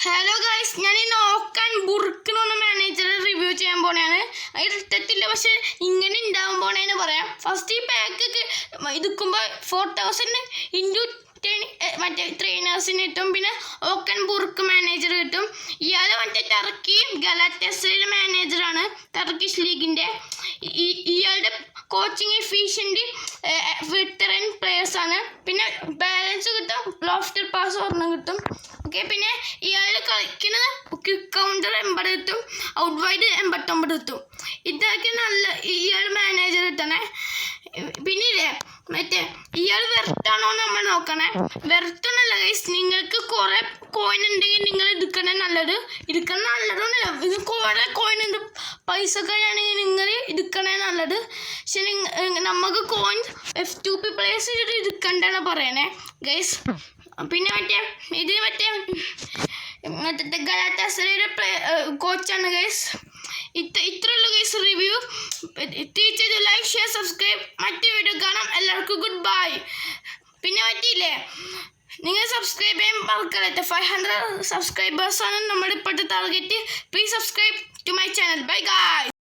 Hello guys, ഞാൻ ഈ നോക്കാൻ ബുർക്കിനൊന്ന് മാനേജറെ റിവ്യൂ ചെയ്യാൻ പോണെയാണ്. ഇഷ്ടത്തില്ല, പക്ഷെ ഇങ്ങനെ ഉണ്ടാവാൻ പോണേന്ന് പറയാം. ഫസ്റ്റ് ഈ പാക്ക് ഇതുക്കുമ്പോൾ 4000 ഇൻറ്റു 10 മറ്റേ ട്രെയിനേഴ്സിന് കിട്ടും. പിന്നെ ഓക്കൻ ബുർക്ക് മാനേജർ കിട്ടും. ഇയാൾ മറ്റേ ടർക്കി ഗലാറ്റസയുടെ മാനേജറാണ്, ടർക്കിഷ് ലീഗിൻ്റെ. ഇയാളുടെ കോച്ചിങ് എഫിഷ്യൻറ്റ് വെറ്ററൻ പ്ലെയേഴ്സാണ്. പിന്നെ ബാലൻസ് കിട്ടും, ലോഫ്റ്റർ പാസ് ഒരെണ്ണം കിട്ടും. ഓക്കെ, പിന്നെ ഇയാൾ കളിക്കുന്നത് ക്വിക്ക് കൗണ്ടർ 80 കിട്ടും, ഔട്ട് വൈഡ് 89 കിട്ടും. ഇതൊക്കെ നല്ല ഇയാൾ മാനേജർ കിട്ടണേ. പിന്നെ ഇല്ലേ മറ്റേ ഇയാൾ വെറുത്താണോ നമ്മൾ നോക്കണേ. വെറുത്തൊന്നല്ല ഗൈസ്, നിങ്ങൾക്ക് കുറേ കോയിൻ ഉണ്ടെങ്കിൽ നിങ്ങൾ എടുക്കണേ നല്ലത്. എടുക്കണ നല്ലതൊന്നുമില്ല, ഇത് കുറേ കോയിൻ ഉണ്ട്, പൈസ കഴിയാണെങ്കിൽ നിങ്ങൾ എടുക്കണേ നല്ലത്. പക്ഷെ നമുക്ക് കോയിൻ F2P പ്ലേസ് ചെയ്തിട്ട് എടുക്കണ്ടെന്ന് പറയണേ ഗൈസ്. പിന്നെ മറ്റേ ഗലാറ്റാസറയുടെ കോച്ചാണ് ഗൈസ്. ഇത്രയുള്ള guys review. Teacher like, share, subscribe. മറ്റേ വീഡിയോ കാണാം. എല്ലാവർക്കും ഗുഡ് ബൈ. പിന്നെ പറ്റിയില്ലേ, നിങ്ങൾ സബ്സ്ക്രൈബ് ചെയ്യാൻ മറക്കരുത്. 500 സബ്സ്ക്രൈബേഴ്സാണ് നമ്മുടെ ഇപ്പോഴത്തെ target. Please subscribe to my channel. Bye guys.